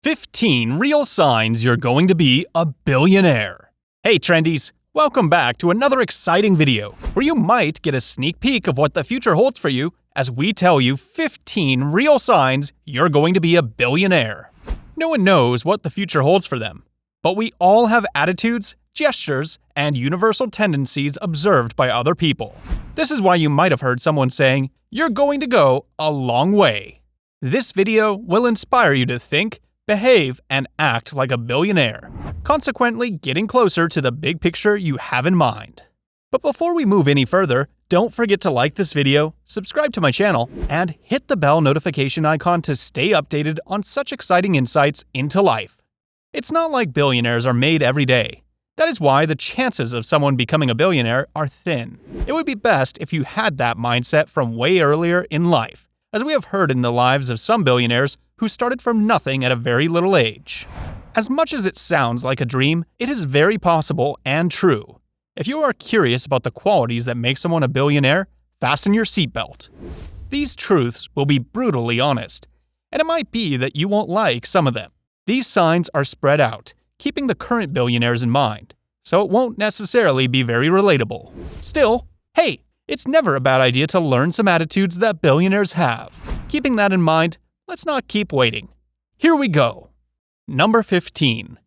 15 real signs you're going to be a billionaire. Hey trendies, welcome back to another exciting video where you might get a sneak peek of what the future holds for you as we tell you 15 real signs you're going to be a billionaire. No one knows what the future holds for them, but we all have attitudes, gestures, and universal tendencies observed by other people. This is why you might have heard someone saying, "You're going to go a long way." This video will inspire you to think, behave, and act like a billionaire, consequently getting closer to the big picture you have in mind. But before we move any further, don't forget to like this video, subscribe to my channel, and hit the bell notification icon to stay updated on such exciting insights into life. It's not like billionaires are made every day. That is why the chances of someone becoming a billionaire are thin. It would be best if you had that mindset from way earlier in life, as we have heard in the lives of some billionaires who started from nothing at a very little age. As much as it sounds like a dream, it is very possible and true. If you are curious about the qualities that make someone a billionaire, fasten your seatbelt. These truths will be brutally honest, and it might be that you won't like some of them. These signs are spread out, keeping the current billionaires in mind, so it won't necessarily be very relatable. Still, hey, it's never a bad idea to learn some attitudes that billionaires have. Keeping that in mind, let's not keep waiting. Here we go. Number 15.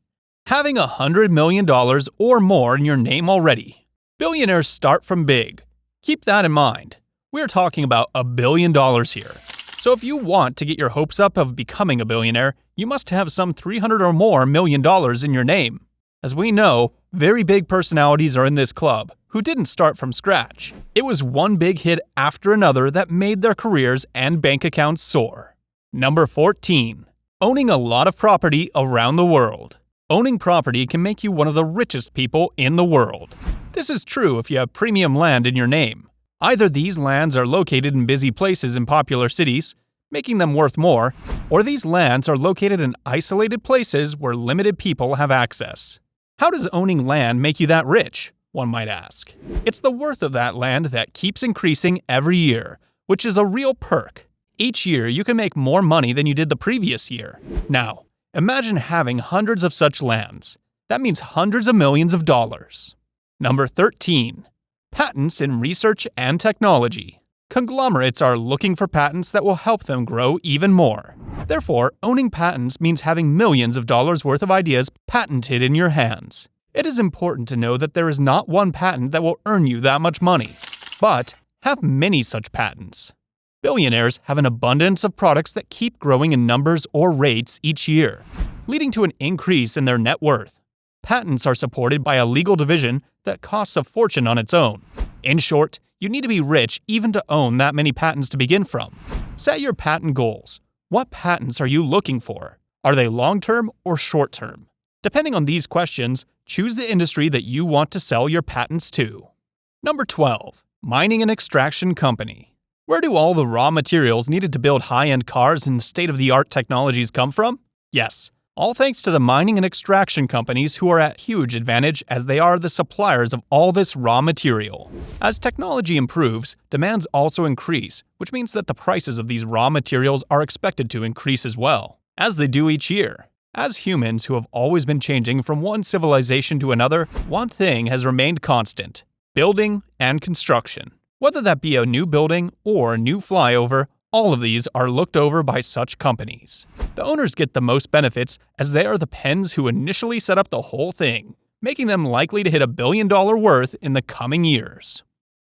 Having $100 million or more in your name already. Billionaires start from big. Keep that in mind. We're talking about $1 billion here. So if you want to get your hopes up of becoming a billionaire, you must have some $300 or more million in your name. As we know, very big personalities are in this club who didn't start from scratch. It was one big hit after another that made their careers and bank accounts soar. Number 14. Owning a lot of property around the world. Owning property can make you one of the richest people in the world. This is true if you have premium land in your name. Either these lands are located in busy places in popular cities, making them worth more, or these lands are located in isolated places where limited people have access. How does owning land make you that rich? One might ask. It's the worth of that land that keeps increasing every year, which is a real perk. Each year, you can make more money than you did the previous year. Now, imagine having hundreds of such lands. That means hundreds of millions of dollars. Number 13. Patents in research and technology. Conglomerates are looking for patents that will help them grow even more. Therefore, owning patents means having millions of dollars worth of ideas patented in your hands. It is important to know that there is not one patent that will earn you that much money, but have many such patents. Billionaires have an abundance of products that keep growing in numbers or rates each year, leading to an increase in their net worth. Patents are supported by a legal division that costs a fortune on its own. In short, you need to be rich even to own that many patents to begin from. Set your patent goals. What patents are you looking for? Are they long-term or short-term? Depending on these questions, choose the industry that you want to sell your patents to. Number 12. Mining and extraction company. Where do all the raw materials needed to build high-end cars and state-of-the-art technologies come from? Yes, all thanks to the mining and extraction companies who are at huge advantage as they are the suppliers of all this raw material. As technology improves, demands also increase, which means that the prices of these raw materials are expected to increase as well, as they do each year. As humans who have always been changing from one civilization to another, one thing has remained constant: building and construction. Whether that be a new building or a new flyover, all of these are looked over by such companies. The owners get the most benefits as they are the pens who initially set up the whole thing, making them likely to hit $1 billion worth in the coming years.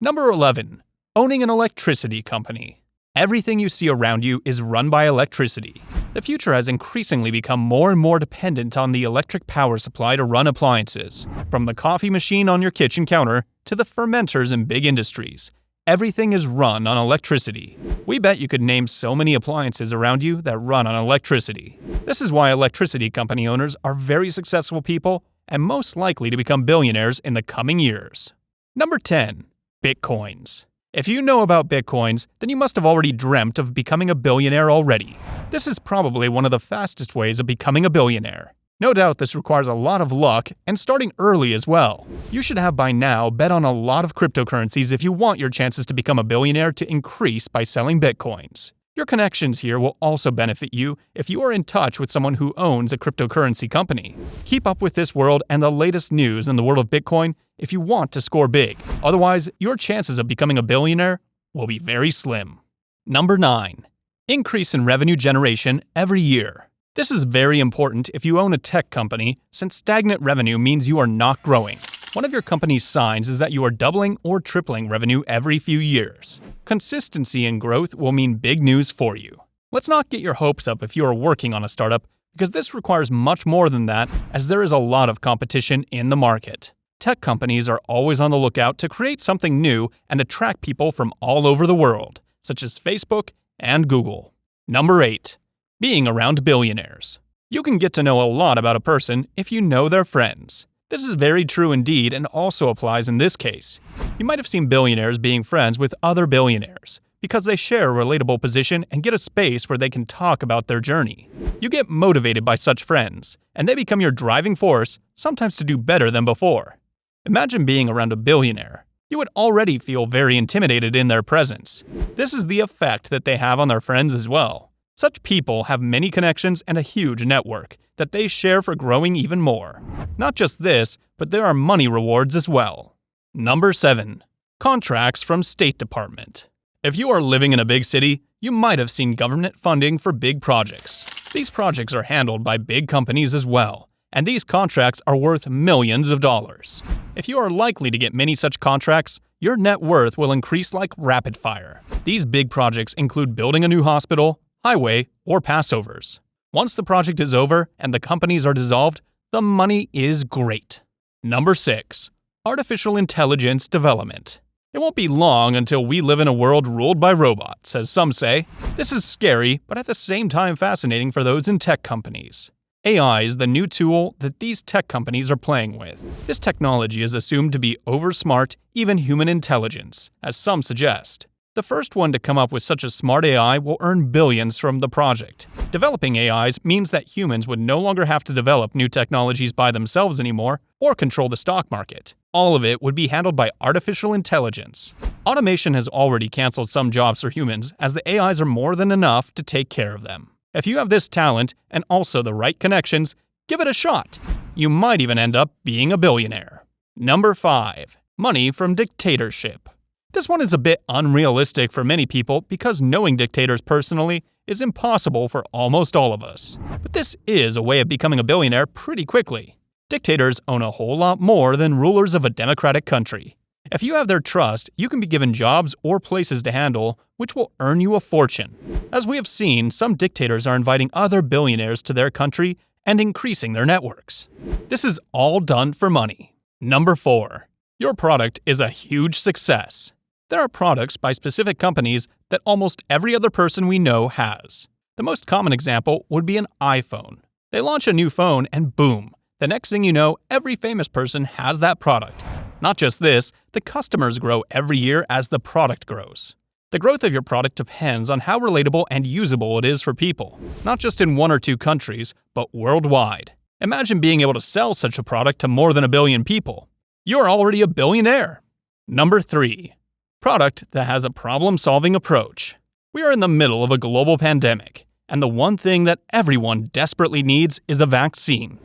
Number 11. Owning an electricity company. Everything you see around you is run by electricity. The future has increasingly become more and more dependent on the electric power supply to run appliances, from the coffee machine on your kitchen counter to the fermenters in big industries. Everything is run on electricity. We bet you could name so many appliances around you that run on electricity. This is why electricity company owners are very successful people and most likely to become billionaires in the coming years. Number 10. Bitcoins. If you know about Bitcoins, then you must have already dreamt of becoming a billionaire already. This is probably one of the fastest ways of becoming a billionaire. No doubt this requires a lot of luck and starting early as well. You should have by now bet on a lot of cryptocurrencies if you want your chances to become a billionaire to increase by selling Bitcoins. Your connections here will also benefit you if you are in touch with someone who owns a cryptocurrency company. Keep up with this world and the latest news in the world of Bitcoin if you want to score big. Otherwise, your chances of becoming a billionaire will be very slim. Number 9. Increase in revenue generation every year. This is very important if you own a tech company, since stagnant revenue means you are not growing. One of your company's signs is that you are doubling or tripling revenue every few years. Consistency in growth will mean big news for you. Let's not get your hopes up if you are working on a startup, because this requires much more than that, as there is a lot of competition in the market. Tech companies are always on the lookout to create something new and attract people from all over the world, such as Facebook and Google. Number 8. Being around billionaires. You can get to know a lot about a person if you know their friends. This is very true indeed and also applies in this case. You might have seen billionaires being friends with other billionaires because they share a relatable position and get a space where they can talk about their journey. You get motivated by such friends, and they become your driving force, sometimes to do better than before. Imagine being around a billionaire. You would already feel very intimidated in their presence. This is the effect that they have on their friends as well. Such people have many connections and a huge network that they share for growing even more. Not just this, but there are money rewards as well. Number 7. Contracts from State Department. If you are living in a big city, you might have seen government funding for big projects. These projects are handled by big companies as well, and these contracts are worth millions of dollars. If you are likely to get many such contracts, your net worth will increase like rapid fire. These big projects include building a new hospital, highway, or Passovers. Once the project is over and the companies are dissolved, the money is great. Number 6. Artificial intelligence development. It won't be long until we live in a world ruled by robots, as some say. This is scary, but at the same time fascinating for those in tech companies. AI is the new tool that these tech companies are playing with. This technology is assumed to be oversmart, even human intelligence, as some suggest. The first one to come up with such a smart AI will earn billions from the project. Developing AIs means that humans would no longer have to develop new technologies by themselves anymore or control the stock market. All of it would be handled by artificial intelligence. Automation has already canceled some jobs for humans, as the AIs are more than enough to take care of them. If you have this talent and also the right connections, give it a shot. You might even end up being a billionaire. Number 5. Money from dictatorship. This one is a bit unrealistic for many people because knowing dictators personally is impossible for almost all of us. But this is a way of becoming a billionaire pretty quickly. Dictators own a whole lot more than rulers of a democratic country. If you have their trust, you can be given jobs or places to handle, which will earn you a fortune. As we have seen, some dictators are inviting other billionaires to their country and increasing their networks. This is all done for money. Number 4. Your product is a huge success. There are products by specific companies that almost every other person we know has. The most common example would be an iPhone. They launch a new phone and boom, the next thing you know, every famous person has that product. Not just this, the customers grow every year as the product grows. The growth of your product depends on how relatable and usable it is for people, not just in 1 or 2 countries, but worldwide. Imagine being able to sell such a product to more than 1 billion people. You are already a billionaire. Number 3. Product that has a problem-solving approach. We are in the middle of a global pandemic, and the one thing that everyone desperately needs is a vaccine.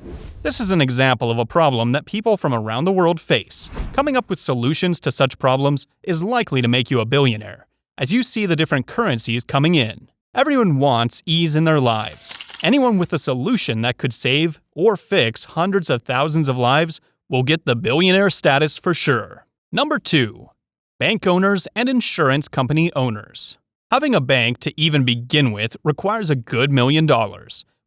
This is an example of a problem that people from around the world face. Coming up with solutions to such problems is likely to make you a billionaire, as you see the different currencies coming in. Everyone wants ease in their lives. Anyone with a solution that could save or fix hundreds of thousands of lives will get the billionaire status for sure. Number 2. Bank owners and insurance company owners. Having a bank to even begin with requires a good $1 million,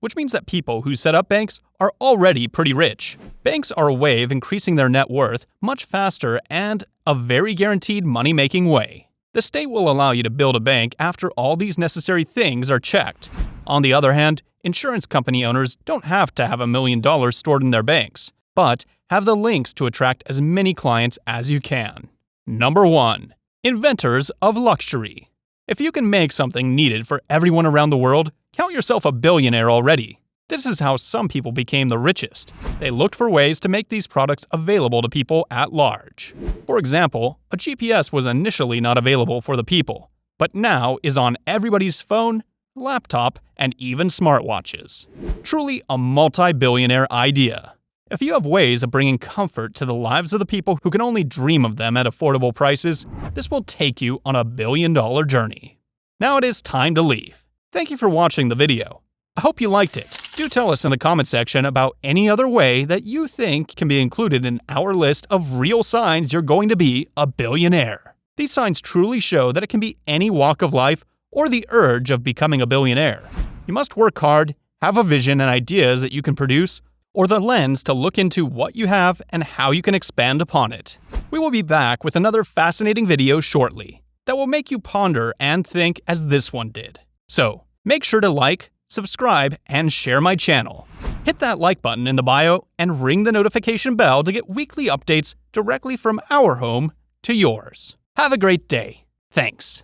which means that people who set up banks are already pretty rich. Banks are a way of increasing their net worth much faster and a very guaranteed money-making way. The state will allow you to build a bank after all these necessary things are checked. On the other hand, insurance company owners don't have to have $1 million stored in their banks, but have the links to attract as many clients as you can. Number 1. Inventors of luxury. If you can make something needed for everyone around the world, count yourself a billionaire already. This is how some people became the richest. They looked for ways to make these products available to people at large. For example, a GPS was initially not available for the people, but now is on everybody's phone, laptop, and even smartwatches. Truly a multi-billionaire idea. If you have ways of bringing comfort to the lives of the people who can only dream of them at affordable prices, this will take you on a billion-dollar journey. Now it is time to leave. Thank you for watching the video. I hope you liked it. Do tell us in the comment section about any other way that you think can be included in our list of real signs you're going to be a billionaire. These signs truly show that it can be any walk of life or the urge of becoming a billionaire. You must work hard, have a vision and ideas that you can produce, or the lens to look into what you have and how you can expand upon it. We will be back with another fascinating video shortly that will make you ponder and think as this one did. So, make sure to like, subscribe, and share my channel. Hit that like button in the bio and ring the notification bell to get weekly updates directly from our home to yours. Have a great day. Thanks.